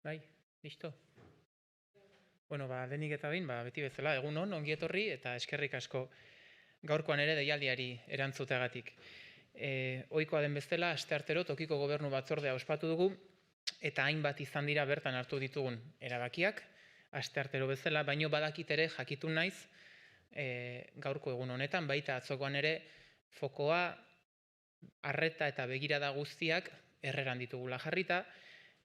Bai, listo. Bueno, lehenik eta behin, beti bezala, egun on, ongi etorri eta eskerrik asko gaurkoan ere deialdiari erantzuteagatik. Ohikoa den bezala, asteartero tokiko gobernu batzordea ospatu dugu eta hainbat izan dira bertan hartu ditugun erabakiak, asteartero bezala, baino badakit ere jakitun naiz gaurko egun honetan, baita atzokoan ere fokoa, arreta eta begirada guztiak erreran ditugula jarrita,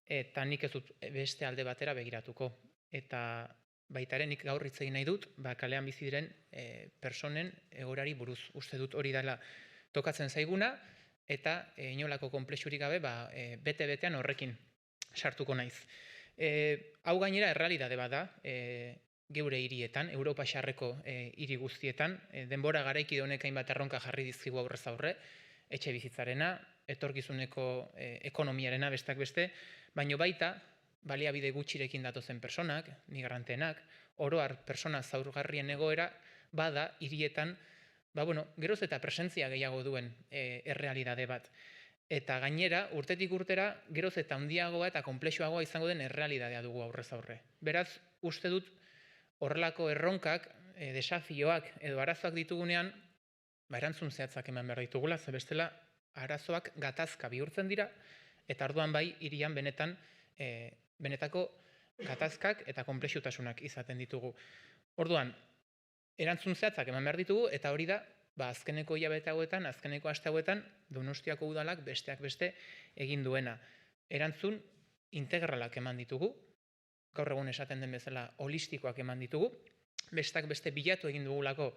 eta nik ez dut beste alde batera begiratuko. Eta baita ere nik gaur hitz egin nahi dut, kalean bizi diren personen egoerari buruz. Uste dut hori dela tokatzen zaiguna, eta inolako konplexurik gabe bete-betean horrekin sartuko naiz. Hau gainera errealitate bat da, geure hirietan, Europa xarreko hiri guztietan, denbora garaikide honek hainbat erronka jarri dizkigu aurrez aurre, etxe bizitzarena, etorkizuneko ekonomiarena besteak beste, baino baita, baliabide gutxirekin datozen personak, migranteenak, oroar persona zaurgarrien egoera, bada hirietan, geroz eta presentzia gehiago duen errealitate bat. Eta gainera, urtetik urtera, geroz eta handiagoa eta konplexuagoa izango den errealitatea dugu aurrez aurre. Beraz, uste dut horrelako erronkak, desafioak edo arazoak ditugunean, erantzun zehatzak eman behar ditugula, ze bestela arazoak gatazka bihurtzen dira, eta orduan bai hirian benetako gatazkak eta konplexutasunak izaten ditugu. Orduan, erantzun zehatzak eman behar ditugu, eta hori da, azkeneko hilabete hauetan, azkeneko aste hauetan, Donostiako udalak besteak beste egin duena. Erantzun integralak eman ditugu, gaur egun esaten den bezala holistikoak eman ditugu, besteak beste bilatu egin dugulako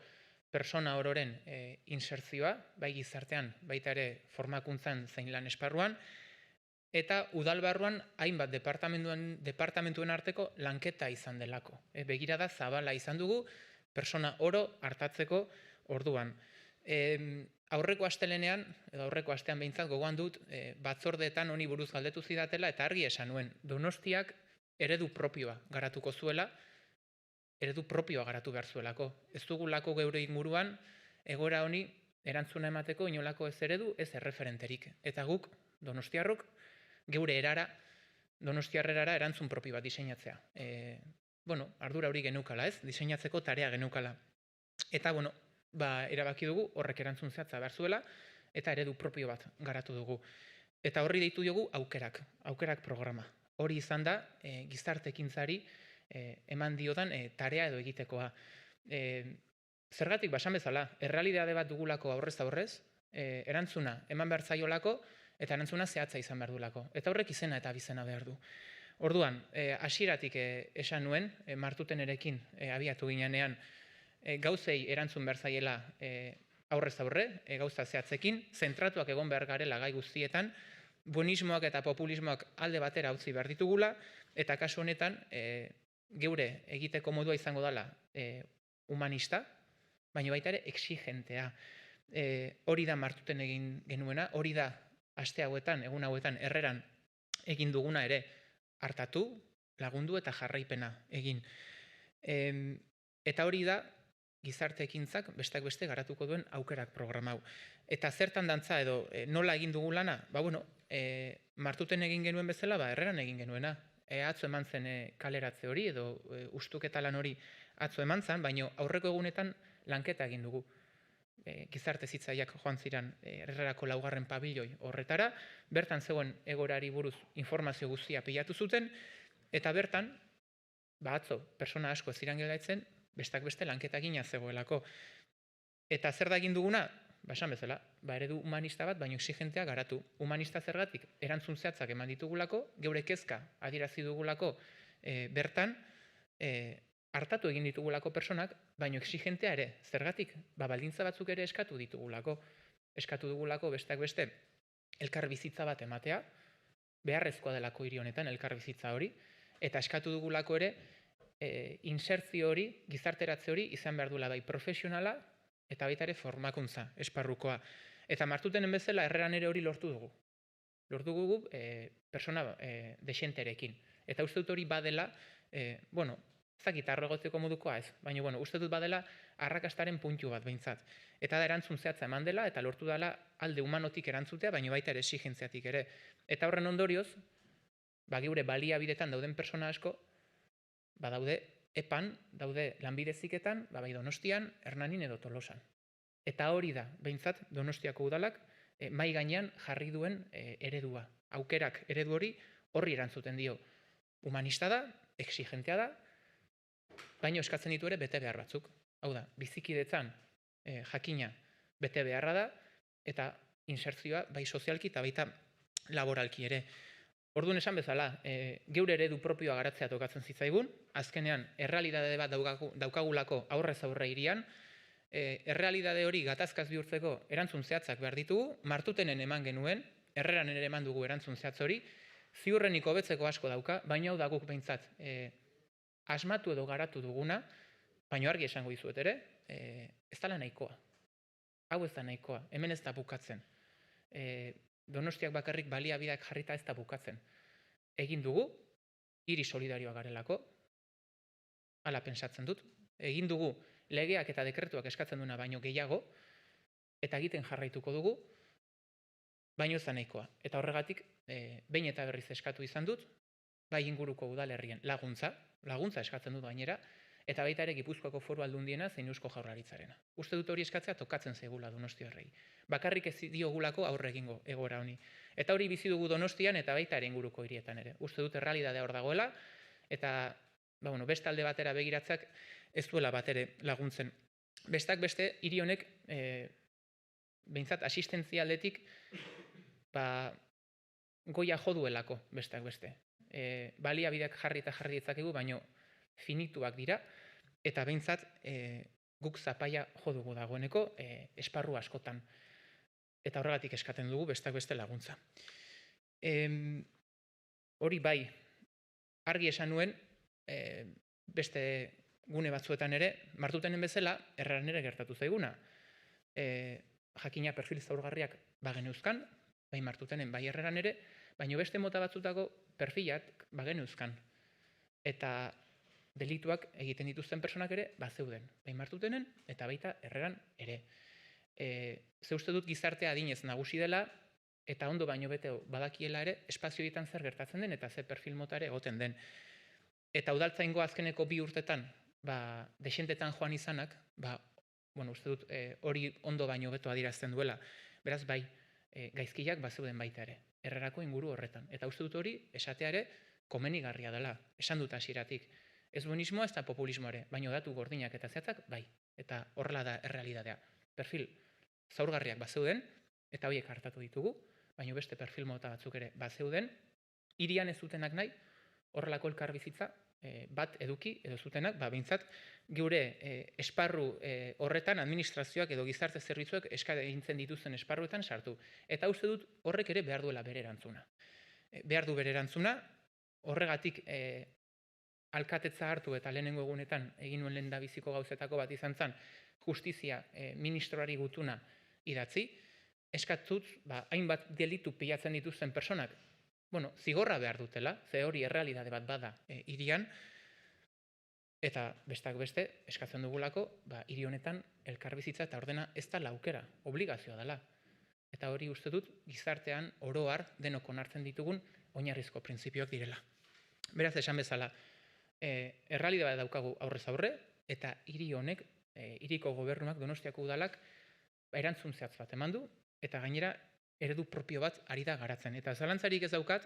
persona ororen insertzioa, bai gizartean, baita ere formakuntzan zein lan esparruan, eta udalbarruan hainbat departamentuen arteko lanketa izan delako. Begirada zabala izan dugu, persona oro hartatzeko orduan. Aurreko astelenean, edo aurreko astean behintzat gogoan dut, batzordeetan honi buruz galdetu zidatela, eta argi esan nuen, Donostiak eredu propioa garatuko zuela, eredu propioa garatu behar zuelako. Ez dugulako geure inguruan, egoera honi erantzuna emateko inolako ez eredu, ez erreferenterik. Eta guk, donostiarrok, geure erara, donostiarrerara erantzun propio bat diseinatzea. Ardura hori geneukala, ez? Diseinatzeko tarea geneukala. Eta, erabaki dugu horrek erantzun zehatza behar zuela, eta eredu propio bat garatu dugu. Eta horri deitu dugu aukerak programa. Hori izan da, gizartekintzari eman diodan tarea edo egitekoa. Zergatik basan bezala, errealitate bat dugulako aurrez aurrez, erantzuna eman behar zaiolako, eta erantzuna zehatza izan behar dulako. Eta horrek izena eta bizena behar du. Orduan, hasieratik esan nuen, martutenerekin abiatu ginean, gauzei erantzun behar zaiela aurrez aurre, gauza zehatzekin, zentratuak egon behar garela gai guztietan, buenismoak eta populismoak alde batera utzi behar ditugula, eta kasu honetan, geure egiteko modua izango dela humanista, baina baita ere exigentea. Hori da martuten egin genuena, hori da aste hauetan, egun hauetan, erreran egin duguna ere hartatu, lagundu eta jarraipena egin. Eta hori da gizarte ekintzak besteak beste garatuko duen aukerak programa hau. Eta zertan dantza edo nola egin dugu lana? Martuten egin genuen bezala, erreran egin genuena. Atzo eman zen kaleratze hori edo ustuketa lan hori atzo eman zen, baina aurreko egunetan lanketa egin dugu. Gizarte zitzaiak joan ziren errerako laugarren pabilloi horretara, bertan zegoen egorari buruz informazio guztia pilatu zuten, eta bertan, atzo, persona asko ez ziren gelditzen, besteak beste lanketa egina zegoelako. Eta zer da egin duguna? Esan bezala, eredu humanista bat, baino exigentea garatu. Humanista zergatik, erantzun zehatzak eman ditugulako, geure kezka adierazi dugulako bertan, hartatu egin ditugulako personak, baino exigentea ere, zergatik, baldintza batzuk ere eskatu ditugulako. Eskatu dugulako besteak beste elkar bizitza bat ematea, beharrezkoa delako hiri honetan elkar bizitza hori, eta eskatu dugulako ere insertzio hori, gizarteratze hori izan behar duela bai profesionala, eta baita ere formakuntza, esparrukoa. Eta martutenen bezala erreran ere hori lortu dugu. Lortu dugu persona desenterekin. Eta uste dut hori badela, ezakit arrogotzeko modukoa ez, baina uste dut badela arrakastaren puntu bat behintzat. Eta da erantzun zehatza eman dela, eta lortu dela alde humanotik erantzutea, baina baita ere exigentziatik ere. Eta horren ondorioz, geure baliabidetan dauden pertsona asko, daude EPAN, daude lanbide heziketan, bai Donostian, Hernanin edo Tolosan. Eta hori da, behintzat, Donostiako udalak mai gainean jarri duen eredua. Aukerak eredu horri erantzuten dio. Humanista da, exigentea da, baina eskatzen ditu ere bete behar batzuk. Hau da, bizikidetzan jakina bete beharra da, eta insertzioa bai sozialki eta baita laboralki ere. Orduan esan bezala, geure eredu propioa garatzea tokatzen zitzaigun, azkenean errealitate bat daukagulako aurrez aurre hirian, errealitate hori gatazkaz bihurtzeko erantzun zehatzak behar ditugu, Martutenen eman genuen, Herreran ere eman dugu erantzun zehatz hori, ziurrenik hobetzeko asko dauka, baina hau da guk behintzat asmatu edo garatu duguna, baina argi esango dizuet ere, ez dela nahikoa. Hau ez da nahikoa, hemen ez da bukatzen. Donostiak bakarrik baliabideak jarrita ez da bukatzen. Egin dugu, hiri solidarioa garelako, hala pentsatzen dut, egin dugu legeak eta dekretuak eskatzen duna baino gehiago, eta egiten jarraituko dugu, baino ez da nahikoa. Eta horregatik, behin eta berriz eskatu izan dut, bai inguruko udalerrien laguntza eskatzen dut gainera, eta baita ere Gipuzkoako Foru Aldundiena zein Eusko Jaurlaritzarena. Uste dut hori eskatzea tokatzen zaigula Donostiarrei. Bakarrik ez diogulako aurre egingo egoera honi. Eta hori bizi dugu Donostian eta baita ere inguruko hirietan ere. Uste dut errealitatea hor dagoela, eta beste alde batera begiratzeak ez duela batere laguntzen. Bestak beste, hiri honek, behintzat asistentzia aldetik, goia jo duelako, bestak beste. Baliabideak jarri eta jarri ditzakegu, baino finituak dira, eta behintzat guk zapaia jo dugu dagoeneko esparru askotan. Eta horregatik eskaten dugu bestak beste laguntza. Hori bai, argi esan nuen, beste gune batzuetan ere, Martutenen bezala, Herreran ere gertatu zaiguna. Jakina perfil zaurgarriak bageneuzkan, bai Martutenen, bai Herreran ere, baina beste mota batzutako perfilak bageneuzkan. Eta delituak egiten dituzten personak ere bazeuden, bai Martutenen eta baita Herreran ere. Ze uste dut gizartea adinez nagusi dela, eta ondo baino bete badakiela ere, espazioetan zer gertatzen den eta ze perfil mota ere egoten den. Eta udaltzaingo azkeneko 2 urtetan, desentetan joan izanak, uste dut hori ondo baino beto adierazten duela. Beraz, bai, gaizkiak bazeuden baita ere, Herrerako inguru horretan. Eta uste dut hori esatea ere komenigarria dela, esan dut hasieratik. Ez buenismoa ez da populismoa ere, baino datu gordinak eta zehatzak, bai. Eta horrela da errealitatea. Perfil zaurgarriak bazeuden, eta horiek hartatu ditugu, baino beste perfil mota batzuk ere bazeuden, hirian ez zutenak nahi, horrelako elkarbizitza bat eduki edo zutenak, behintzat geure esparru horretan administrazioak edo gizarte zerbitzuek eskaintzen dituzten esparruetan sartu. Eta uste dut horrek ere behar duela bere erantzuna. Behar du bere erantzuna, horregatik alkatetza hartu eta lehenengo egunetan egin nuen lehendabiziko gauzetako bat izan zen, justizia ministroari gutuna idatzi, eskatzut, hainbat delitu pilatzen dituzten personak, zigorra behar dutela, ze hori errealitate bat bada hirian, eta bestak beste, eskatzen dugulako, hiri honetan elkarbizitza eta ordena ez da aukera, obligazioa dela. Eta hori uste dut, gizartean oroar denok onartzen ditugun oinarrizko printzipioak direla. Beraz, esan bezala, errealitate bat daukagu aurrez aurre, eta hiri honek, hiriko gobernuak, Donostiako udalak, erantzun zehatz bat eman du, eta gainera eredu propio bat ari da garatzen. Eta zalantzarik ez daukat,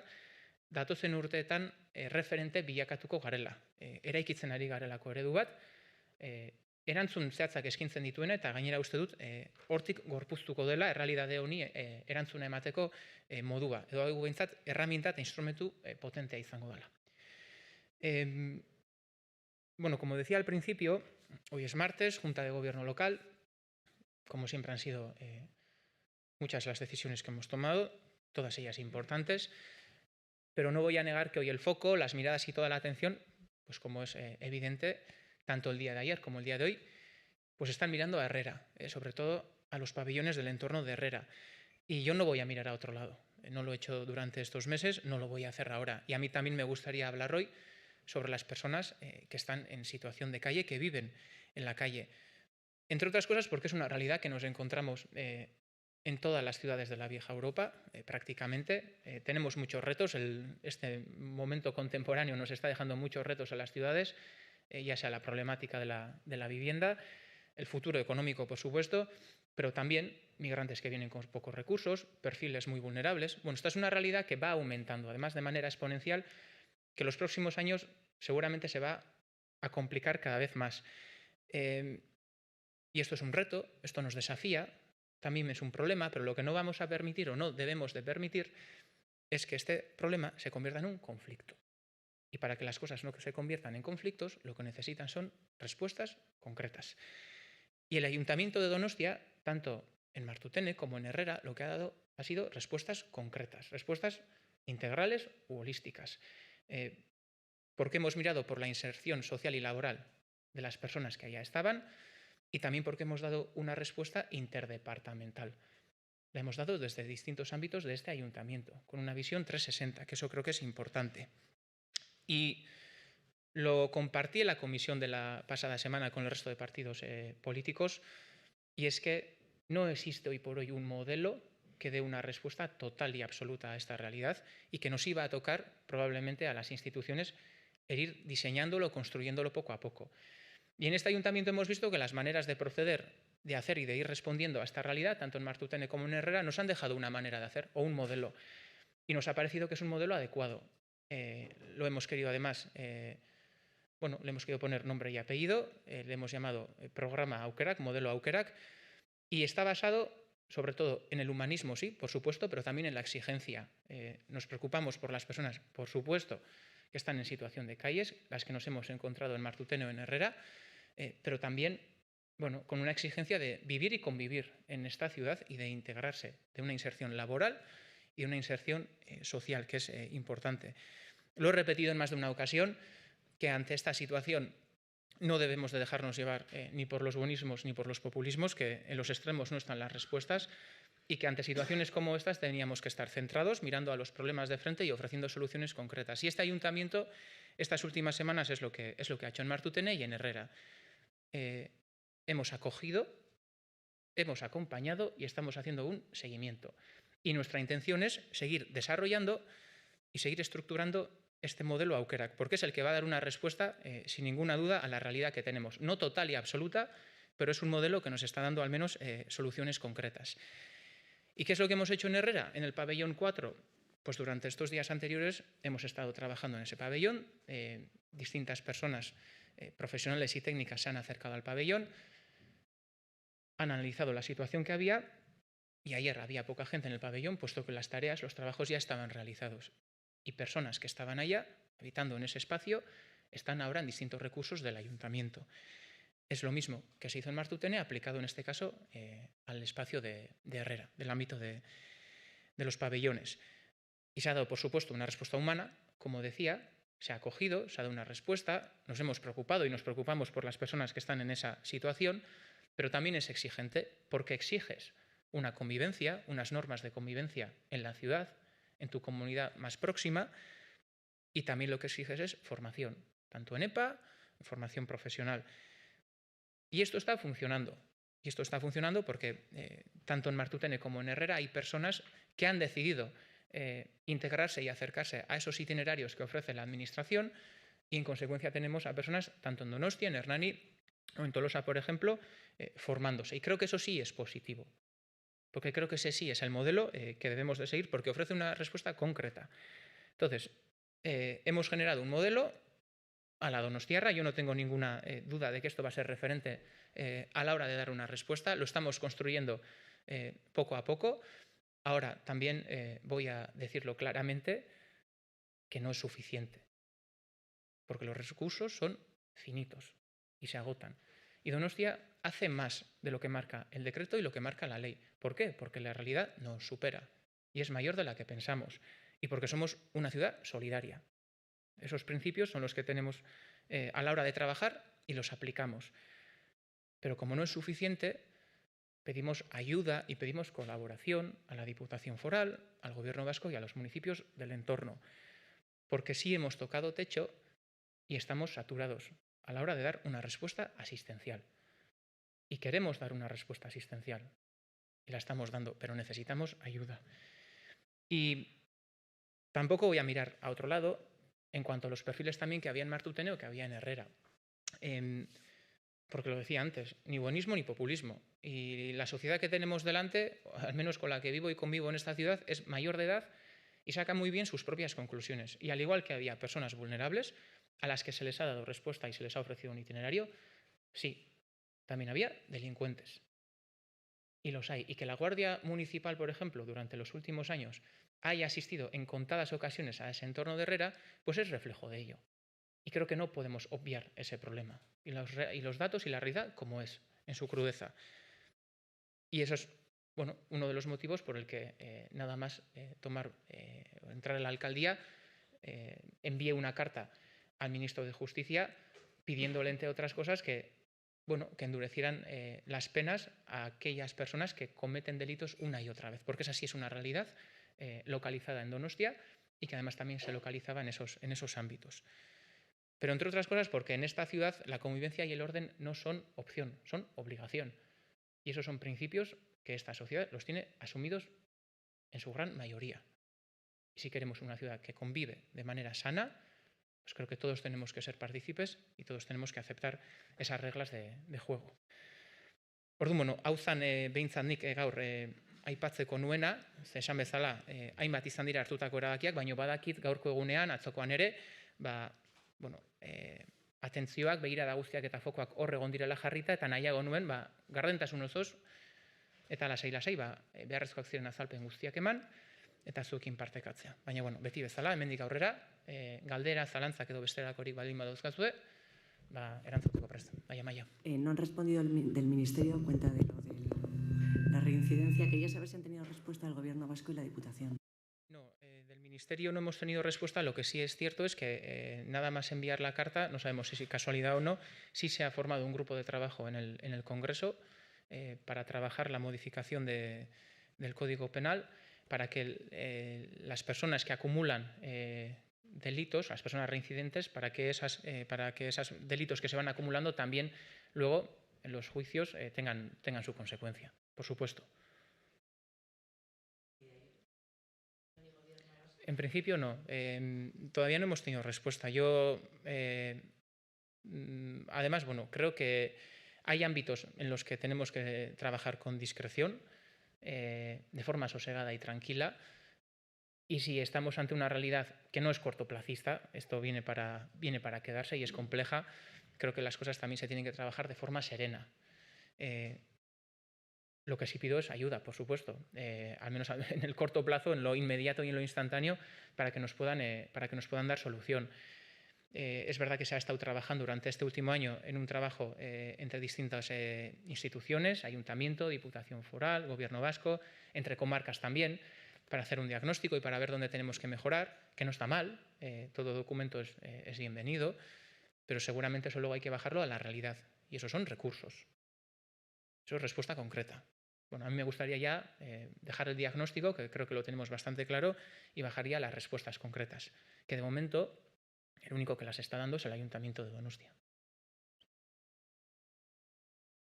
datozen urteetan referente bilakatuko garela. Eraikitzen ari garelako eredu bat, erantzun zehatzak eskintzen dituena, eta gainera uste dut, hortik gorpuztuko dela errealitate honi erantzuna emateko modua. Edo hau behintzat, erraminta eta instrumentu potentea izango dela. Como decía al principio, hoy es martes, Junta de Gobierno local. Como siempre han sido muchas las decisiones que hemos tomado, todas ellas importantes, pero no voy a negar que hoy el foco, las miradas y toda la atención, pues como es evidente, tanto el día de ayer como el día de hoy, pues están mirando a Herrera, sobre todo a los pabellones del entorno de Herrera. Y yo no voy a mirar a otro lado. No lo he hecho durante estos meses, no lo voy a hacer ahora. Y a mí también me gustaría hablar hoy sobre las personas que están en situación de calle, que viven en la calle. Entre otras cosas porque es una realidad que nos encontramos en todas las ciudades de la vieja Europa, prácticamente. Tenemos muchos retos. Este momento contemporáneo nos está dejando muchos retos a las ciudades, ya sea la problemática de la vivienda, el futuro económico, por supuesto, pero también migrantes que vienen con pocos recursos, perfiles muy vulnerables. Bueno, esta es una realidad que va aumentando, además de manera exponencial, que en los próximos años seguramente se va a complicar cada vez más. Y esto es un reto, esto nos desafía, también es un problema, pero lo que no vamos a permitir o no debemos de permitir es que este problema se convierta en un conflicto. Y para que las cosas no se conviertan en conflictos, lo que necesitan son respuestas concretas. Y el Ayuntamiento de Donostia, tanto en Martutene como en Herrera, lo que ha dado ha sido respuestas concretas, respuestas integrales u holísticas. Porque hemos mirado por la inserción social y laboral de las personas que allá estaban y también porque hemos dado una respuesta interdepartamental. La hemos dado desde distintos ámbitos de este ayuntamiento, con una visión 360, que eso creo que es importante. Y lo compartí en la comisión de la pasada semana con el resto de partidos políticos, y es que no existe hoy por hoy un modelo que dé una respuesta total y absoluta a esta realidad y que nos iba a tocar probablemente a las instituciones el ir diseñándolo, construyéndolo poco a poco. Y en este ayuntamiento hemos visto que las maneras de proceder, de hacer y de ir respondiendo a esta realidad, tanto en Martutene como en Herrera, nos han dejado una manera de hacer o un modelo. Y nos ha parecido que es un modelo adecuado. Lo hemos querido además, le hemos querido poner nombre y apellido, le hemos llamado Programa Aukerak, Modelo Aukerak, y está basado sobre todo en el humanismo, sí, por supuesto, pero también en la exigencia. Nos preocupamos por las personas, por supuesto, que están en situación de calles, las que nos hemos encontrado en Martutene o en Herrera, pero también con una exigencia de vivir y convivir en esta ciudad y de integrarse, de una inserción laboral y una inserción social, que es importante. Lo he repetido en más de una ocasión, que ante esta situación no debemos de dejarnos llevar ni por los buenismos ni por los populismos, que en los extremos no están las respuestas, y que ante situaciones como estas teníamos que estar centrados, mirando a los problemas de frente y ofreciendo soluciones concretas. Y este ayuntamiento, estas últimas semanas, es lo que ha hecho en Martutene y en Herrera. Hemos acogido, hemos acompañado y estamos haciendo un seguimiento. Y nuestra intención es seguir desarrollando y seguir estructurando este modelo Aukerak, porque es el que va a dar una respuesta, sin ninguna duda, a la realidad que tenemos. No total y absoluta, pero es un modelo que nos está dando al menos soluciones concretas. ¿Y qué es lo que hemos hecho en Herrera? En el pabellón 4, pues durante estos días anteriores hemos estado trabajando en ese pabellón. Distintas personas profesionales y técnicas se han acercado al pabellón, han analizado la situación que había, y ayer había poca gente en el pabellón, puesto que las tareas, los trabajos ya estaban realizados. Y personas que estaban allá, habitando en ese espacio, están ahora en distintos recursos del ayuntamiento. Es lo mismo que se hizo en Martutene, aplicado en este caso al espacio de Herrera, del ámbito de los pabellones. Y se ha dado, por supuesto, una respuesta humana, como decía, se ha acogido, se ha dado una respuesta, nos hemos preocupado y nos preocupamos por las personas que están en esa situación, pero también es exigente porque exiges una convivencia, unas normas de convivencia en la ciudad, en tu comunidad más próxima, y también lo que exiges es formación, tanto en EPA, formación profesional. Y esto está funcionando. Y esto está funcionando porque tanto en Martutene como en Herrera hay personas que han decidido integrarse y acercarse a esos itinerarios que ofrece la Administración, y en consecuencia tenemos a personas tanto en Donostia, en Hernani o en Tolosa, por ejemplo, formándose. Y creo que eso sí es positivo, porque creo que ese sí es el modelo que debemos de seguir, porque ofrece una respuesta concreta. Entonces, hemos generado un modelo a la donostiarra. Yo no tengo ninguna duda de que esto va a ser referente a la hora de dar una respuesta. Lo estamos construyendo poco a poco. Ahora, también voy a decirlo claramente, que no es suficiente, porque los recursos son finitos y se agotan. Y Donostia hace más de lo que marca el decreto y lo que marca la ley. ¿Por qué? Porque la realidad nos supera y es mayor de la que pensamos, y porque somos una ciudad solidaria. Esos principios son los que tenemos a la hora de trabajar y los aplicamos. Pero como no es suficiente, pedimos ayuda y pedimos colaboración a la Diputación Foral, al Gobierno vasco y a los municipios del entorno, porque sí hemos tocado techo y estamos saturados a la hora de dar una respuesta asistencial. Y queremos dar una respuesta asistencial. y la estamos dando, pero necesitamos ayuda. Y tampoco voy a mirar a otro lado en cuanto a los perfiles también que había en Martutene o que había en Herrera. Porque lo decía antes, ni buenismo ni populismo. Y la sociedad que tenemos delante, al menos con la que vivo y convivo en esta ciudad, es mayor de edad y saca muy bien sus propias conclusiones. Y al igual que había personas vulnerables a las que se les ha dado respuesta y se les ha ofrecido un itinerario, sí, también había delincuentes. Y los hay. Y que la Guardia Municipal, por ejemplo, durante los últimos años haya asistido en contadas ocasiones a ese entorno de Herrera, pues es reflejo de ello. Y creo que no podemos obviar ese problema. Y los datos y la realidad como es, en su crudeza. Y eso es uno de los motivos por el que nada más entrar a la alcaldía, envié una carta al ministro de Justicia pidiéndole, entre otras cosas, que endurecieran las penas a aquellas personas que cometen delitos una y otra vez, porque esa sí es una realidad localizada en Donostia y que además también se localizaba en esos ámbitos. Pero entre otras cosas porque en esta ciudad la convivencia y el orden no son opción, son obligación. Y esos son principios que esta sociedad los tiene asumidos en su gran mayoría. Y si queremos una ciudad que convive de manera sana, pues creo que todos tenemos que ser partícipes y todos tenemos que aceptar esas reglas de juego. Orduan, hau zan behintzat nik gaur aipatzeko nuena, ze esan bezala hainbat izan dira hartutako erabakiak, baina badakit gaurko egunean, atzokoan ere, atentzioak, begirada guztiak eta fokoak hor egon direla jarrita, eta nahiago nuen, gardentasun osoz, eta lasai-lasai, beharrezkoak ziren azalpen guztiak eman, eta zuekin partekatzea. Baina, beti bezala, hemendik aurrera, galdera, zalantzak edo bestelakorik baldin badauzkazue, erantzuteko prest. Maia. No han respondido del Ministerio en cuenta de lo de la reincidencia. Quería saber si han tenido respuesta del Gobierno vasco y la Diputación. No, del Ministerio no hemos tenido respuesta. Lo que sí es cierto es que nada más enviar la carta, no sabemos si es casualidad o no, sí se ha formado un grupo de trabajo en el Congreso para trabajar la modificación del Código Penal para que las personas que acumulan delitos, las personas reincidentes, para que esos delitos que se van acumulando también luego en los juicios tengan su consecuencia, por supuesto. En principio no. Todavía no hemos tenido respuesta. Yo, además, creo que hay ámbitos en los que tenemos que trabajar con discreción, de forma sosegada y tranquila. Y si estamos ante una realidad que no es cortoplacista, esto viene para quedarse y es compleja, creo que las cosas también se tienen que trabajar de forma serena. Lo que sí pido es ayuda, por supuesto, al menos en el corto plazo, en lo inmediato y en lo instantáneo, para que nos puedan dar solución. Es verdad que se ha estado trabajando durante este último año en un trabajo entre distintas instituciones, ayuntamiento, diputación foral, gobierno vasco, entre comarcas también, para hacer un diagnóstico y para ver dónde tenemos que mejorar, que no está mal, todo documento es bienvenido, pero seguramente eso luego hay que bajarlo a la realidad, y eso son recursos. Eso es respuesta concreta. A mí me gustaría ya dejar el diagnóstico, que creo que lo tenemos bastante claro, y bajaría las respuestas concretas, que de momento el único que las está dando es el Ayuntamiento de Donostia.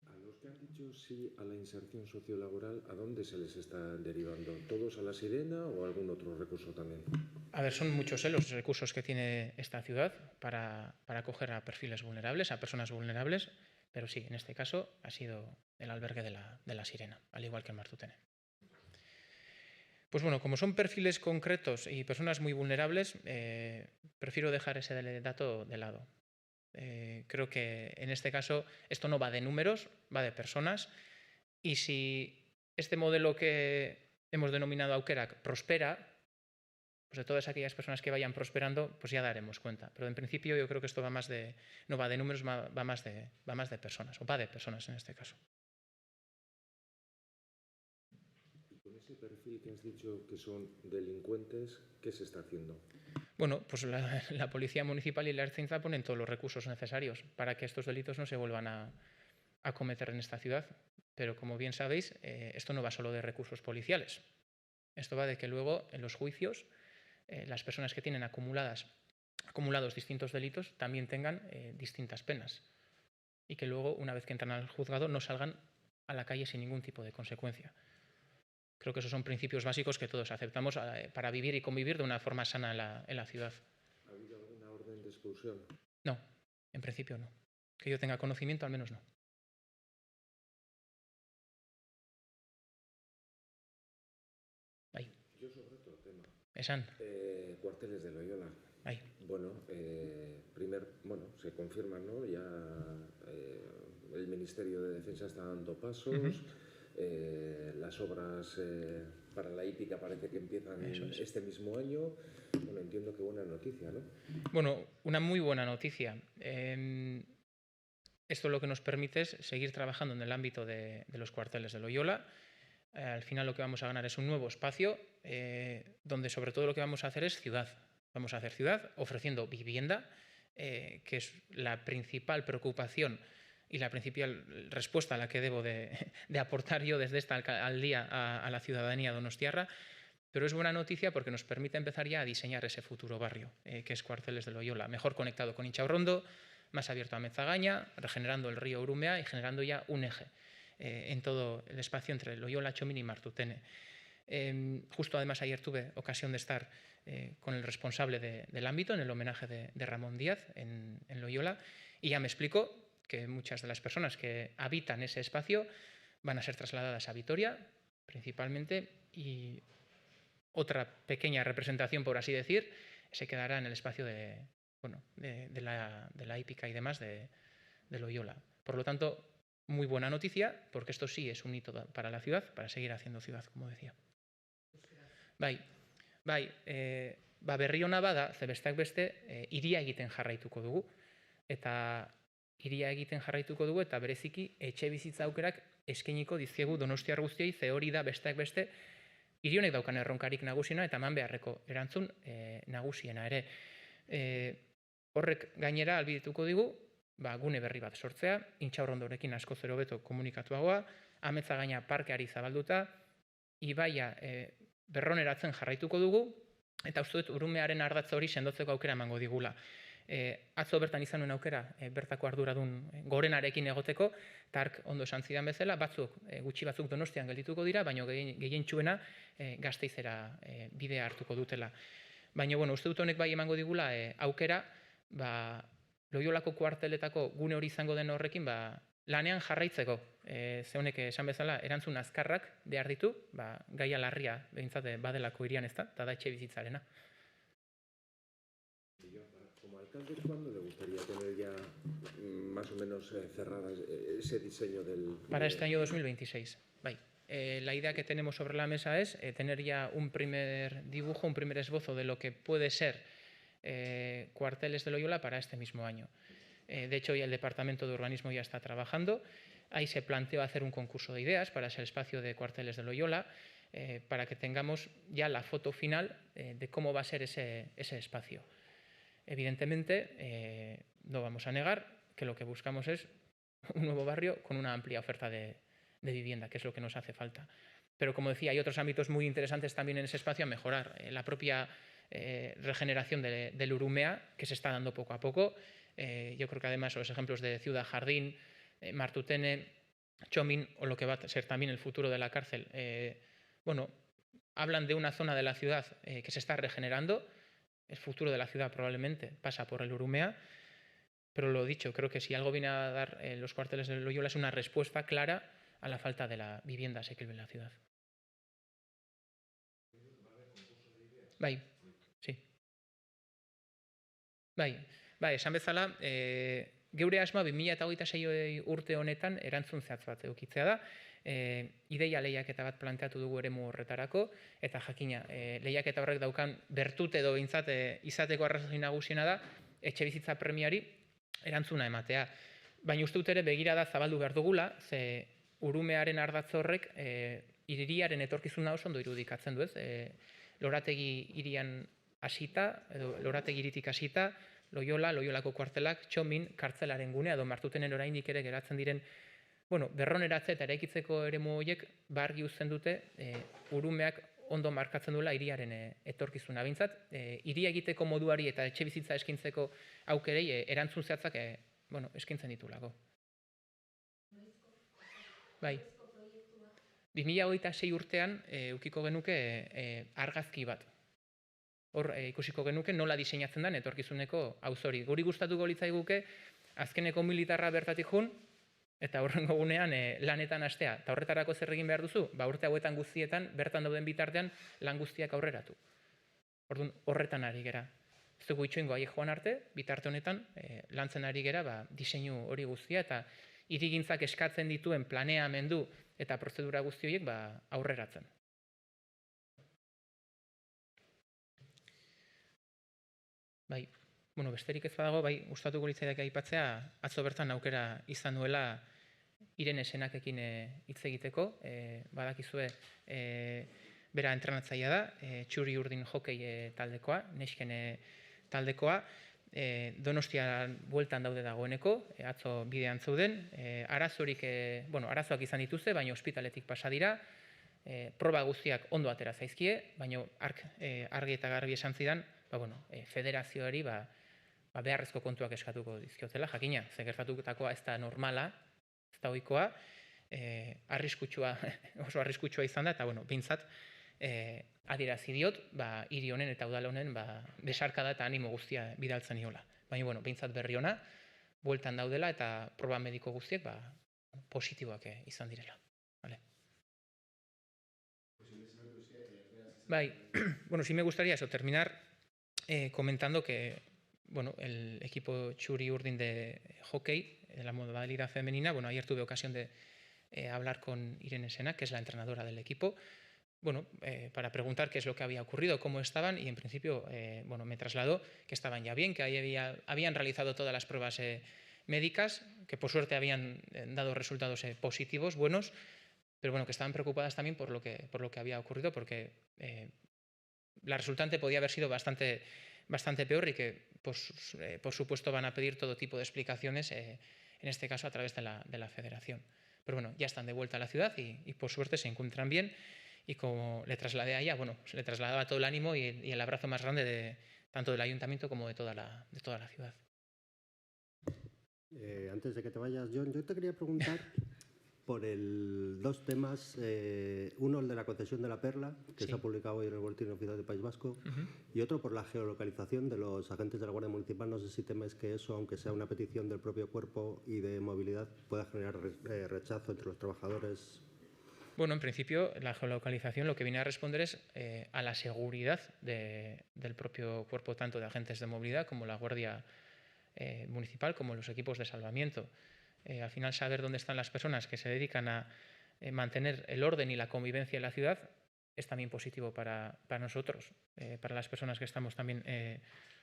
A los que han dicho sí a la inserción sociolaboral, ¿a dónde se les está derivando? ¿Todos a La Sirena o algún otro recurso también? A ver, son muchos los recursos que tiene esta ciudad para acoger a perfiles vulnerables, a personas vulnerables, pero sí, en este caso ha sido el albergue de la Sirena, al igual que el Martutene. Pues como son perfiles concretos y personas muy vulnerables, prefiero dejar ese dato de lado. Creo que en este caso esto no va de números, va de personas, y si este modelo que hemos denominado Aukerak prospera, pues de todas aquellas personas que vayan prosperando, pues ya daremos cuenta. Pero en principio yo creo que esto no va de números, va más de personas, o va de personas en este caso. Ese perfil que has dicho que son delincuentes, ¿qué se está haciendo? Pues la Policía Municipal y la Ertzaintza ponen todos los recursos necesarios para que estos delitos no se vuelvan a cometer en esta ciudad. Pero como bien sabéis, esto no va solo de recursos policiales. Esto va de que luego en los juicios las personas que tienen acumulados distintos delitos también tengan distintas penas. Y que luego, una vez que entran al juzgado, no salgan a la calle sin ningún tipo de consecuencia. Creo que esos son principios básicos que todos aceptamos para vivir y convivir de una forma sana en la ciudad. ¿Ha habido alguna orden de expulsión? No, en principio no. Que yo tenga conocimiento, al menos no. Ahí. Yo sobre otro tema. Esan. Cuarteles de Loyola. Ahí. Bueno, se confirma, ¿no? Ya el Ministerio de Defensa está dando pasos. Las obras para la hípica parece que empiezan este mismo año. Bueno, entiendo que buena noticia, ¿no? Bueno, una muy buena noticia. Esto lo que nos permite es seguir trabajando en el ámbito de los cuarteles de Loyola. Al final lo que vamos a ganar es un nuevo espacio donde sobre todo lo que vamos a hacer es ciudad. Vamos a hacer ciudad ofreciendo vivienda, que es la principal preocupación y la principal respuesta a la que debo de aportar yo desde esta alcaldía a la ciudadanía donostiarra. Pero es buena noticia porque nos permite empezar ya a diseñar ese futuro barrio, que es Cuarteles de Loyola, mejor conectado con Inchaurrondo, más abierto a Mezagaña, regenerando el río Urumea y generando ya un eje en todo el espacio entre Loyola, Txomin y Martutene. Justo además ayer tuve ocasión de estar con el responsable del ámbito en el homenaje de Ramón Díaz en Loyola y ya me explicó que muchas de las personas que habitan ese espacio van a ser trasladadas a Vitoria principalmente y otra pequeña representación, por así decir, se quedará en el espacio de la hípica y demás de Loyola. Por lo tanto, muy buena noticia, porque esto sí es un hito para la ciudad, para seguir haciendo ciudad, como decía. Berri ona bada, ze besteak beste, hiria egiten jarraituko dugu. Eta hiria egiten jarraituko dugu, eta bereziki etxe bizitza aukerak eskainiko dizkiegu donostiar guztiei, ze hori da besteak beste, hiri honek daukan erronkarik nagusiena eta eman beharreko erantzun nagusiena ere. Horrek gainera ahalbidetuko digu, gune berri bat sortzea, Intxaurrondorekin asko zero beto komunikatuagoa, Amezagaina parkeari zabalduta, ibaia berroneratzen jarraituko dugu, eta uste dut Urumearen ardatza hori sendotzeko aukera emango digula. Atzo bertan izan nuen aukera bertako arduradun gorenarekin egoteko, eta ark ondo esan zidan bezala, gutxi batzuk Donostian geldituko dira, baina gehientsuena Gasteizera bidea hartuko dutela. Baina, uste dut honek bai emango digula aukera, Loiolako kuarteletako gune hori izango den horrekin, lanean jarraitzeko. Ze honek esan bezala, erantzun azkarrak behar ditu, gaia larria behintzat badelako hirian ez da, eta da etxe bizitzarena. Como alcalde, ¿cuándo le gustaría tener ya más o menos cerrada ese diseño del...? Para este año 2026, la idea que tenemos sobre la mesa es tener ya un primer dibujo, un primer esbozo de lo que puede ser Cuarteles de Loyola para este mismo año. De hecho, ya el Departamento de Urbanismo ya está trabajando. Ahí se planteó hacer un concurso de ideas para ese espacio de Cuarteles de Loyola, para que tengamos ya la foto final de cómo va a ser ese espacio. Evidentemente, no vamos a negar que lo que buscamos es un nuevo barrio con una amplia oferta de vivienda, que es lo que nos hace falta. Pero, como decía, hay otros ámbitos muy interesantes también en ese espacio a mejorar. La propia regeneración del Urumea, que se está dando poco a poco. Yo creo que además los ejemplos de Ciudad Jardín, Martutene, Txomin, o lo que va a ser también el futuro de la cárcel, hablan de una zona de la ciudad que se está regenerando. El futuro de la ciudad probablemente pasa por el Urumea, pero lo dicho, creo que si algo viene a dar los Cuarteles de Loyola es una respuesta clara a la falta de la vivienda asequible en la ciudad. Sí. Esan bezala, geure asmoa 2026 urte honetan erantzun zehatz bat edukitzea da. Ideia lehiaketa bat planteatu dugu eremu horretarako, eta jakina, lehiaketa horrek daukan bertute edo behintzat izateko arrazoi nagusiena da, etxe bizitza premiari erantzuna ematea. Baina uste dut ere begirada zabaldu behar dugula, ze Urumearen ardatz horrek hiriaren etorkizuna oso ondo irudikatzen du, ez? Lorategi hirian hasita, edo Lorategi hiritik hasita, Loyola, Loiolako kuartelak, Txomin, kartzelaren gunea, edo Martutenen oraindik ere geratzen diren berroneratze eta eraikitzeko eremu horiek argi uzten dute Urumeak ondo markatzen duela hiriaren etorkizuna. Behintzat, hiria egiteko moduari eta etxe bizitza eskintzeko aukerei erantzun zehatzak eskintzen ditulako. 2026 urtean ukiko genuke argazki bat. Hor ikusiko genuke nola diseinatzen den etorkizuneko auzori. Guri gustatuko litzaiguke azkeneko militarra bertatik jun, eta horrengo gunean lanetan hastea. Eta horretarako zer egin behar duzu? Urte hauetan guztietan, bertan dauden bitartean, lan guztiak aurreratu. Orduan, horretan ari gera. Ez dugu itxoingo haiek joan arte, bitarte honetan, lantzen ari gera diseinu hori guztia, eta hirigintzak eskatzen dituen planeamendu eta prozedura guzti horiek aurreratzen. Besterik ez badago, gustatuko litzaidak aipatzea, atzo bertan aukera izan nuela Irene Senakekin hitz egiteko. Badakizue bera entrenatzailea da, Txuri Urdin hokei taldekoa, nesken taldekoa, Donostian bueltan daude dagoeneko, atzo bidean zeuden, arazoak izan dituzte, baina ospitaletik pasa dira, proba guztiak ondo atera zaizkie, baina argi eta garbi esan zidan, federazioari beharrezko kontuak eskatuko dizkiotela, jakina, ze gertatutakoa ez da normala, ez da ohikoa, oso arriskutsua izan da, eta behintzat adierazi diot, hiri honen eta udal honen besarkada eta animo guztia bidaltzen niola. Baina, behintzat berri ona, bueltan daudela eta proba mediko guztiek positiboak izan direla. Sí me gustaría terminar comentando que el equipo Txuri Urdin de hockey, de la modalidad femenina, ayer tuve ocasión de hablar con Irene Sena, que es la entrenadora del equipo, para preguntar qué es lo que había ocurrido, cómo estaban, y en principio me trasladó que estaban ya bien, que habían realizado todas las pruebas médicas, que por suerte habían dado resultados positivos, buenos, pero que estaban preocupadas también por lo que había ocurrido, porque la resultante podía haber sido bastante peor y que, por supuesto, van a pedir todo tipo de explicaciones, en este caso a través de la federación. Pero ya están de vuelta a la ciudad y por suerte se encuentran bien, y como le trasladé a ella, le trasladaba todo el ánimo y el abrazo más grande tanto del ayuntamiento como de toda la ciudad. Antes de que te vayas, John, yo te quería preguntar por dos temas. Uno, el de la concesión de la Perla, que se ha publicado hoy en el Boletín Oficial del País Vasco, y otro por la geolocalización de los agentes de la Guardia Municipal. No sé si temes que eso, aunque sea una petición del propio cuerpo y de movilidad, pueda generar rechazo entre los trabajadores. En principio, la geolocalización lo que viene a responder es a la seguridad del propio cuerpo, tanto de agentes de movilidad como la Guardia Municipal, como los equipos de salvamiento. Al final, saber dónde están las personas que se dedican a mantener el orden y la convivencia en la ciudad es también positivo para nosotros, para las personas que estamos también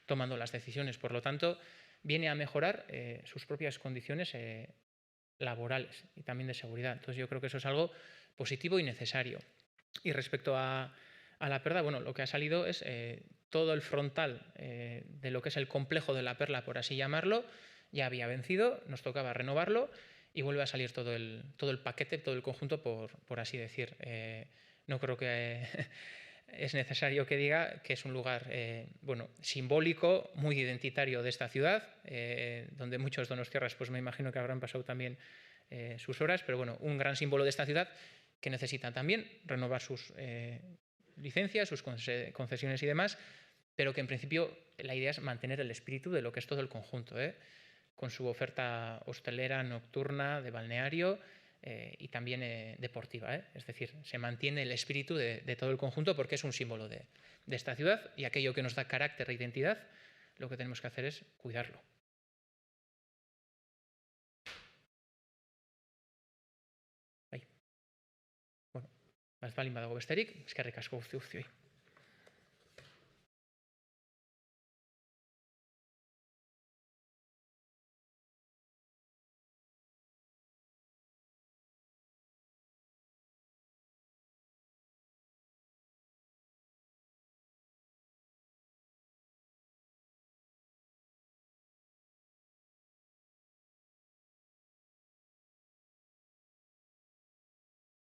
tomando las decisiones. Por lo tanto, viene a mejorar sus propias condiciones laborales y también de seguridad. Entonces, yo creo que eso es algo positivo y necesario. Y respecto a la Perla, lo que ha salido es todo el frontal de lo que es el complejo de la Perla, por así llamarlo. Ya había vencido, nos tocaba renovarlo y vuelve a salir todo el paquete, todo el conjunto, por así decir. No creo que es necesario que diga que es un lugar simbólico, muy identitario de esta ciudad, donde muchos donostiarras, pues me imagino que habrán pasado también sus horas, pero un gran símbolo de esta ciudad que necesita también renovar sus licencias, sus concesiones y demás, pero que en principio la idea es mantener el espíritu de lo que es todo el conjunto, con su oferta hostelera, nocturna, de balneario y también deportiva. Es decir, se mantiene el espíritu de todo el conjunto porque es un símbolo de esta ciudad, y aquello que nos da carácter e identidad, lo que tenemos que hacer es cuidarlo. Ez balin badago besterik, eskerrik asko guztioi.